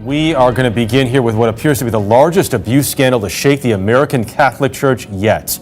We are going to begin here with what appears to be the largest abuse scandal to shake the American Catholic Church yet.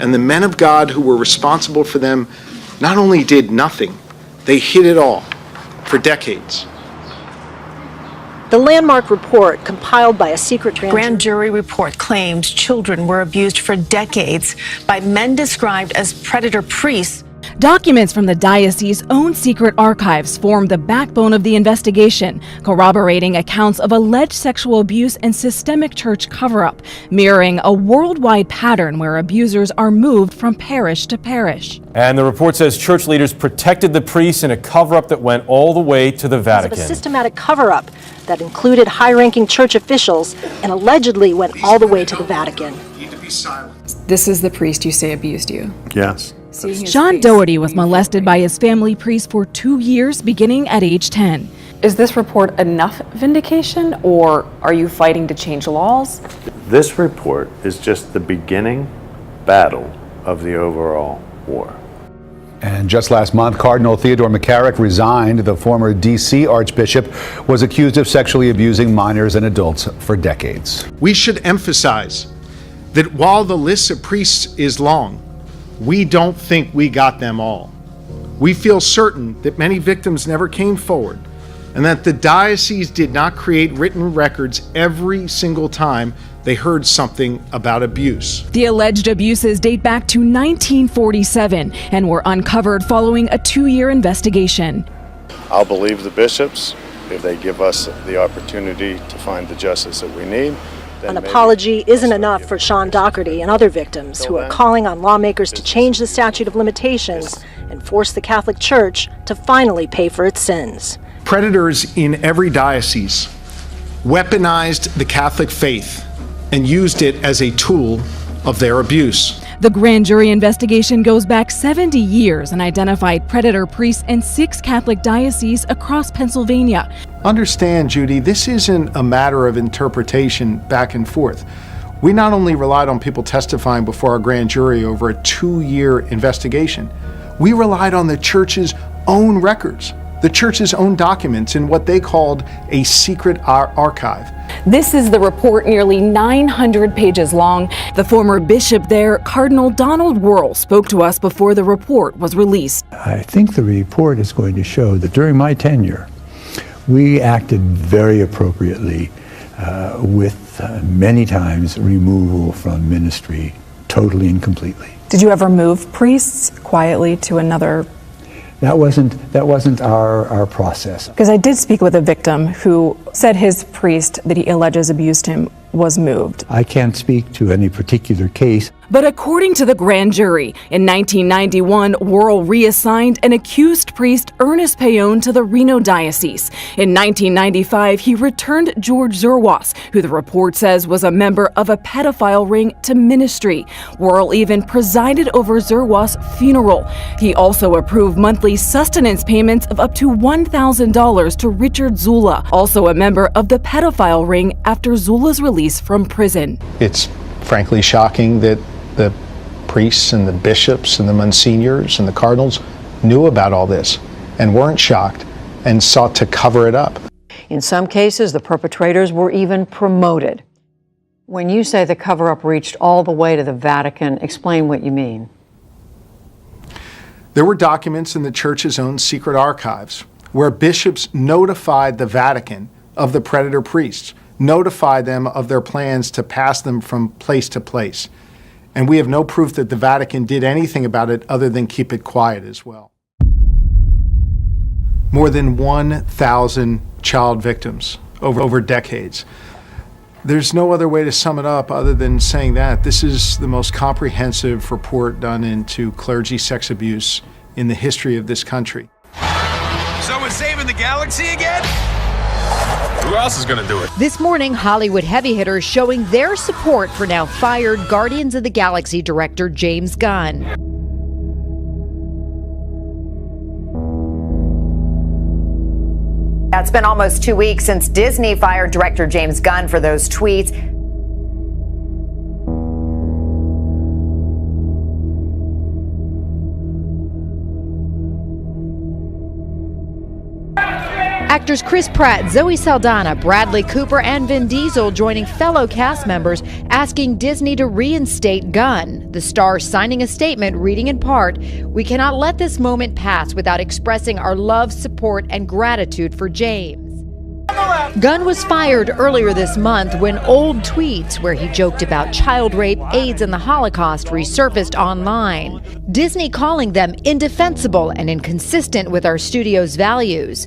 And the men of God who were responsible for them not only did nothing, they hid it all for decades. The landmark report, compiled by a secret grand jury report, claimed children were abused for decades by men described as predator priests. Documents from the diocese's own secret archives formed the backbone of the investigation, corroborating accounts of alleged sexual abuse and systemic church cover-up, mirroring a worldwide pattern where abusers are moved from parish to parish. And the report says church leaders protected the priests in a cover-up that went all the way to the Vatican. Because of a systematic cover-up that included high-ranking church officials and allegedly went all the way to the Vatican. This is the priest you say abused you? Yes. John Doherty was molested by his family priest for 2 years, beginning at age 10. Is this report enough vindication, or are you fighting to change laws? This report is just the beginning battle of the overall war. And just last month, Cardinal Theodore McCarrick resigned. The former D.C. Archbishop was accused of sexually abusing minors and adults for decades. We should emphasize that while the list of priests is long, we don't think we got them all. We feel certain that many victims never came forward, and that the diocese did not create written records every single time they heard something about abuse. The alleged abuses date back to 1947 and were uncovered following a 2-year investigation. I'll believe the bishops if they give us the opportunity to find the justice that we need. An apology isn't enough for Sean Doherty and other victims who are calling on lawmakers to change the statute of limitations and force the Catholic Church to finally pay for its sins. Predators in every diocese weaponized the Catholic faith and used it as a tool of their abuse. The grand jury investigation goes back 70 years and identified predator priests in 6 Catholic dioceses across Pennsylvania. Understand, Judy, this isn't a matter of interpretation back and forth. We not only relied on people testifying before our grand jury over a 2-year investigation, we relied on the church's own records, the church's own documents in what they called a secret archive. This is the report, nearly 900 pages long. The former bishop there, Cardinal Donald Wuerl, spoke to us before the report was released. I think the report is going to show that during my tenure, we acted very appropriately with many times removal from ministry totally and completely. Did you ever move priests quietly to another? That wasn't our process. Because I did speak with a victim who said his priest that he alleges abused him was moved. I can't speak to any particular case. But according to the grand jury, in 1991, Wuerl reassigned an accused priest, Ernest Payon, to the Reno diocese. In 1995, he returned George Zerwas, who the report says was a member of a pedophile ring, to ministry. Wuerl even presided over Zerwas' funeral. He also approved monthly sustenance payments of up to $1,000 to Richard Zula, also a member of the pedophile ring after Zula's release from prison. It's frankly shocking that the priests and the bishops and the monsignors and the cardinals knew about all this and weren't shocked and sought to cover it up. In some cases, the perpetrators were even promoted. When you say the cover-up reached all the way to the Vatican, explain what you mean. There were documents in the church's own secret archives where bishops notified the Vatican of the predator priests, notified them of their plans to pass them from place to place. And we have no proof that the Vatican did anything about it other than keep it quiet as well. More than 1,000 child victims over decades. There's no other way to sum it up other than saying that this is the most comprehensive report done into clergy sex abuse in the history of this country. So we're saving the galaxy again? Who else is going to do it? This morning, Hollywood heavy hitters showing their support for now fired Guardians of the Galaxy director James Gunn. It's been almost 2 weeks since Disney fired director James Gunn for those tweets. Actors Chris Pratt, Zoe Saldana, Bradley Cooper, and Vin Diesel joining fellow cast members asking Disney to reinstate Gunn. The star signing a statement reading in part, "We cannot let this moment pass without expressing our love, support, and gratitude for James." Gunn was fired earlier this month when old tweets where he joked about child rape, AIDS, and the Holocaust resurfaced online. Disney calling them indefensible and inconsistent with our studio's values.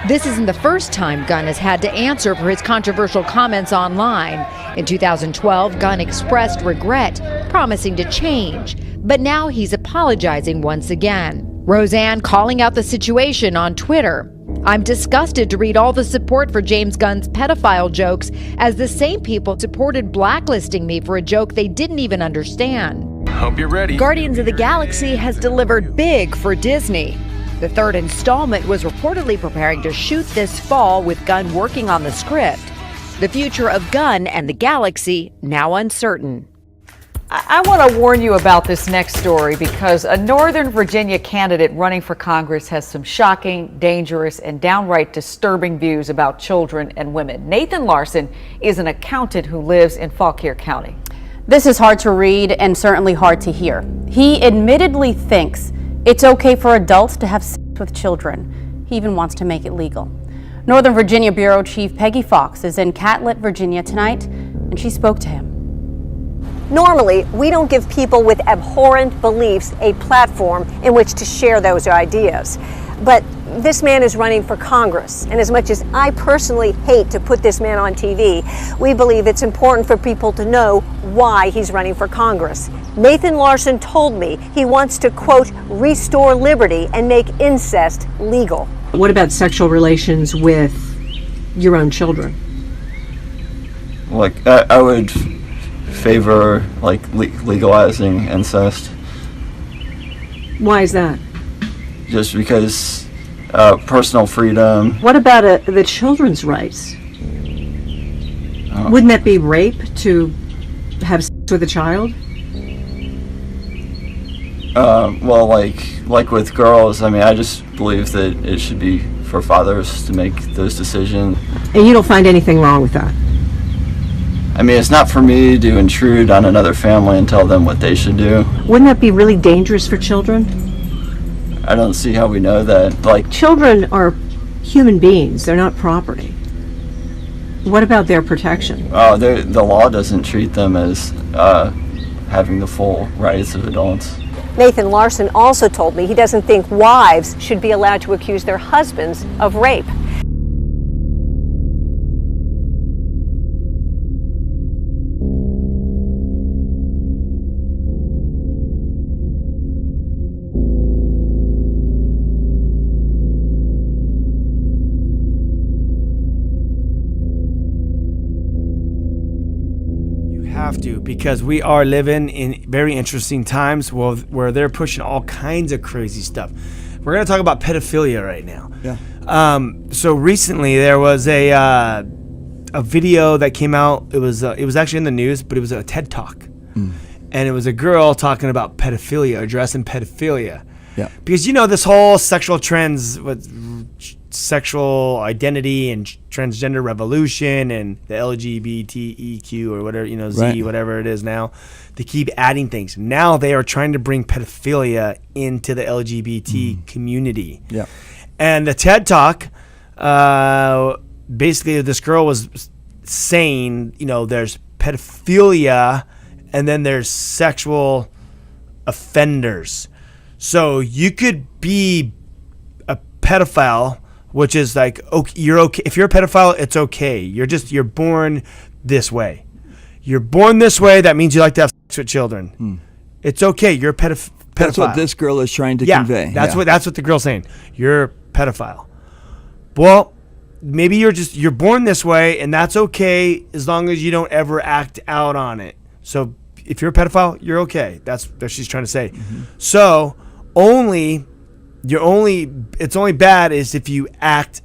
This isn't the first time Gunn has had to answer for his controversial comments online. In 2012, Gunn expressed regret, promising to change. But now he's apologizing once again. Roseanne calling out the situation on Twitter. "I'm disgusted to read all the support for James Gunn's pedophile jokes as the same people supported blacklisting me for a joke they didn't even understand." Hope you're ready. Guardians of the Galaxy has delivered big for Disney. The third installment was reportedly preparing to shoot this fall with Gunn working on the script. The future of Gunn and the Galaxy now uncertain. I want to warn you about this next story because a Northern Virginia candidate running for Congress has some shocking, dangerous, and downright disturbing views about children and women. Nathan Larson is an accountant who lives in Fauquier County. This is hard to read and certainly hard to hear. He admittedly thinks it's okay for adults to have sex with children. He even wants to make it legal. Northern Virginia Bureau Chief Peggy Fox is in Catlett, Virginia tonight, and she spoke to him. Normally, we don't give people with abhorrent beliefs a platform in which to share those ideas. But this man is running for Congress, and as much as I personally hate to put this man on TV, we believe it's important for people to know why he's running for Congress. Nathan Larson told me he wants to, quote, restore liberty and make incest legal. What about sexual relations with your own children? Like, I would favor legalizing incest. Why is that? Just because personal freedom. What about the children's rights? Wouldn't that be rape to have sex with a child? Well, like with girls, I mean, I just believe that it should be for fathers to make those decisions. And you don't find anything wrong with that? I mean, it's not for me to intrude on another family and tell them what they should do. Wouldn't that be really dangerous for children? I don't see how we know that. Like, children are human beings. They're not property. What about their protection? The law doesn't treat them as having the full rights of adults. Nathan Larson also told me he doesn't think wives should be allowed to accuse their husbands of rape. Have to, because we are living in very interesting times where they're pushing all kinds of crazy stuff. We're going to talk about pedophilia right now. Yeah. So recently there was a video that came out. It was actually in the news, but it was a TED Talk, and it was a girl talking about pedophilia, addressing pedophilia. Yeah. Because this whole sexual trends with sexual identity and transgender revolution and the LGBTEQ or whatever, Z, right, whatever it is now, they keep adding things. Now they are trying to bring pedophilia into the LGBT community. Yeah. And the TED Talk, basically this girl was saying, there's pedophilia and then there's sexual offenders. So you could be a pedophile, which is like, okay, you're okay. If you're a pedophile, it's okay. You're born this way. You're born this way. That means you like to have sex with children. It's okay. You're a pedophile. That's what this girl is trying to convey. That's what the girl's saying. You're a pedophile. Well, maybe you're born this way, and that's okay as long as you don't ever act out on it. So if you're a pedophile, you're okay. That's what she's trying to say. So it's only bad is if you act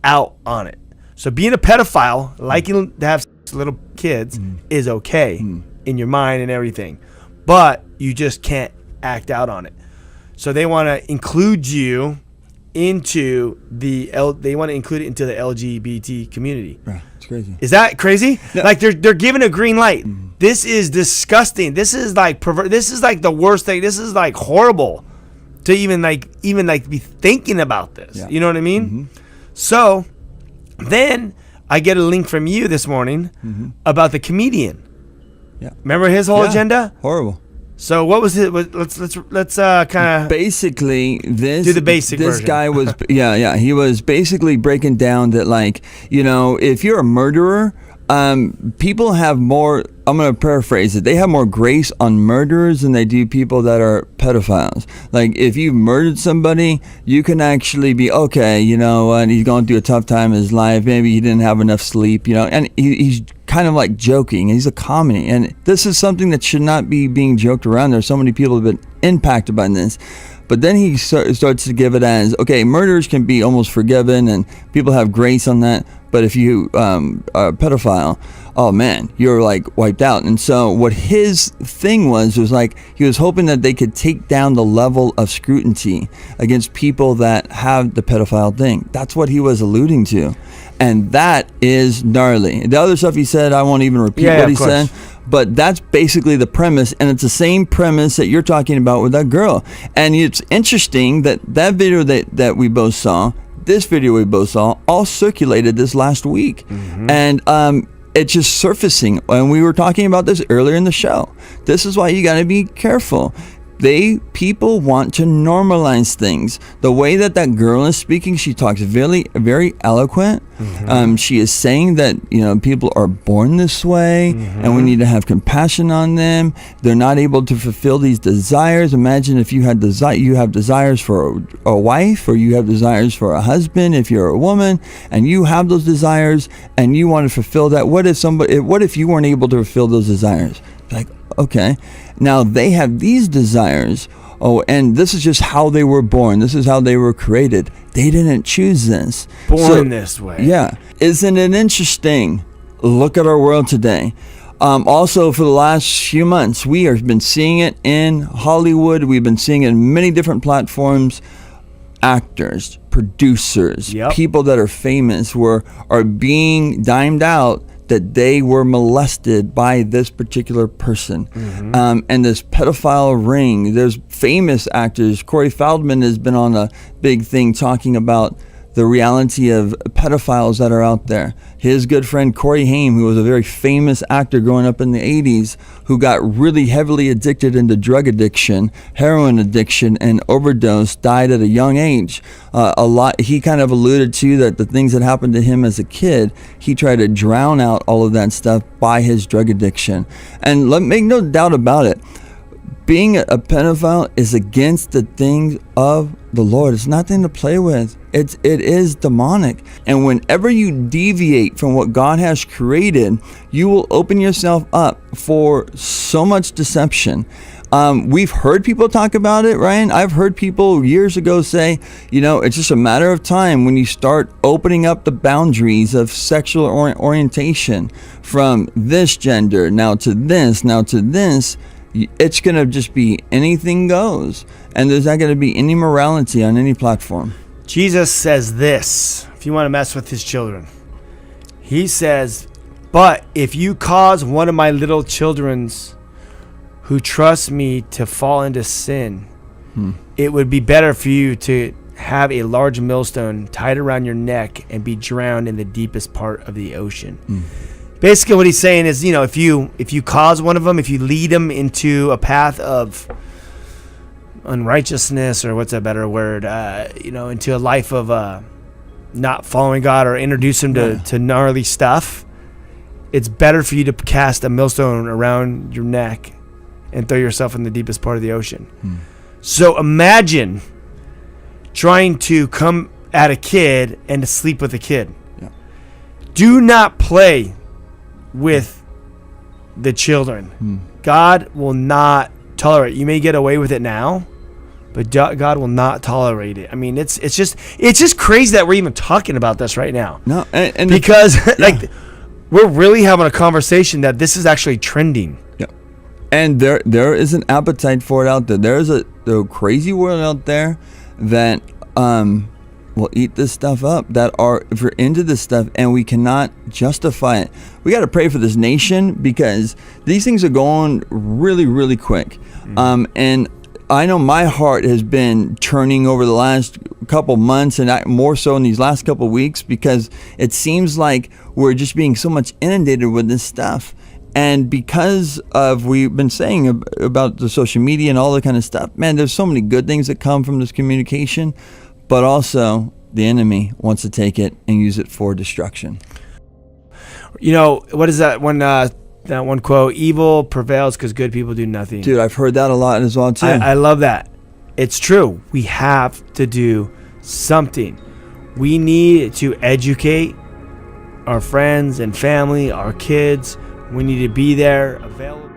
out on it. So being a pedophile, liking to have sex with little kids, is okay in your mind and everything, but you just can't act out on it. So they want to include you into they want to include it into the LGBT community. Right. It's crazy. Is that crazy? No. Like they're giving a green light. This is disgusting. This is like this is like the worst thing. This is like horrible to even be thinking about this. Yeah. You know what I mean? So then I get a link from you this morning about the comedian. Yeah. Remember his whole agenda? Horrible. So what was it? Let's kind of basically this. Do the basic This version. guy was he was basically breaking down that, like, you know, if you're a murderer, people have more. I'm going to paraphrase it. They have more grace on murderers than they do people that are pedophiles. Like, if you murdered somebody, you can actually be okay. You know, and he's going through a tough time in his life. Maybe he didn't have enough sleep. You know, and he's kind of like joking. He's a comedy, and this is something that should not be being joked around. There's so many people who have been impacted by this. But then he starts to give it as, okay, murders can be almost forgiven and people have grace on that. But if you are a pedophile, oh man, you're like wiped out. And so what his thing was like, he was hoping that they could take down the level of scrutiny against people that have the pedophile thing. That's what he was alluding to. And that is gnarly. The other stuff he said, I won't even repeat what he said. But that's basically the premise, and it's the same premise that you're talking about with that girl. And it's interesting that video that we both saw, this video we both saw, all circulated this last week. And it's just surfacing. And we were talking about this earlier in the show. This is why you got to be careful. People want to normalize things. The way that girl is speaking, she talks very, very eloquent. She is saying that, you know, people are born this way, and we need to have compassion on them. They're not able to fulfill these desires. Imagine if you have desires for a wife, or you have desires for a husband. If you're a woman and you have those desires and you want to fulfill that, what if you weren't able to fulfill those desires? Like, okay, now they have these desires. Oh, and this is just how they were born. This is how they were created. They didn't choose this. Born this way. Yeah. Isn't it interesting? Look at our world today. Also, for the last few months, we have been seeing it in Hollywood. We've been seeing it in many different platforms. Actors, producers, people that are famous are being dimed out that they were molested by this particular person. And this pedophile ring. There's famous actors. Corey Feldman has been on a big thing talking about the reality of pedophiles that are out there. His good friend Corey Haim, who was a very famous actor growing up in the 80s, who got really heavily addicted into drug addiction, heroin addiction, and overdose, died at a young age. He kind of alluded to that the things that happened to him as a kid, he tried to drown out all of that stuff by his drug addiction. And make no doubt about it, being a pedophile is against the things of the Lord. It's nothing to play with. It is demonic. And whenever you deviate from what God has created, you will open yourself up for so much deception. We've heard people talk about it, Ryan. I've heard people years ago say, you know, it's just a matter of time when you start opening up the boundaries of sexual orientation from this gender, now to this, now to this. It's going to just be anything goes. And there's not going to be any morality on any platform. Jesus says this, if you want to mess with his children. He says, but if you cause one of my little children's who trust me to fall into sin, it would be better for you to have a large millstone tied around your neck and be drowned in the deepest part of the ocean. Basically what he's saying is, you know, if you cause one of them, if you lead them into a path of unrighteousness, or what's a better word, into a life of not following God, or introduce them to gnarly stuff, it's better for you to cast a millstone around your neck and throw yourself in the deepest part of the ocean. So imagine trying to come at a kid and to sleep with a kid. Do not play with the children. God will not tolerate. You may get away with it now, but God will not tolerate it. I mean, it's just crazy that we're even talking about this right now. No, and because we're really having a conversation that this is actually trending. Yeah, and there is an appetite for it out there. There's a crazy world out there that will eat this stuff up, that are, if you're into this stuff, and we cannot justify it. We got to pray for this nation because these things are going really, really quick. And I know my heart has been churning over the last couple months, and more so in these last couple weeks, because it seems like we're just being so much inundated with this stuff. And because of, we've been saying about the social media and all that kind of stuff, man, there's so many good things that come from this communication, but also the enemy wants to take it and use it for destruction. You know, what is that one quote? Evil prevails because good people do nothing. Dude, I've heard that a lot as well too. I love that. It's true. We have to do something. We need to educate our friends and family, our kids. We need to be there, available.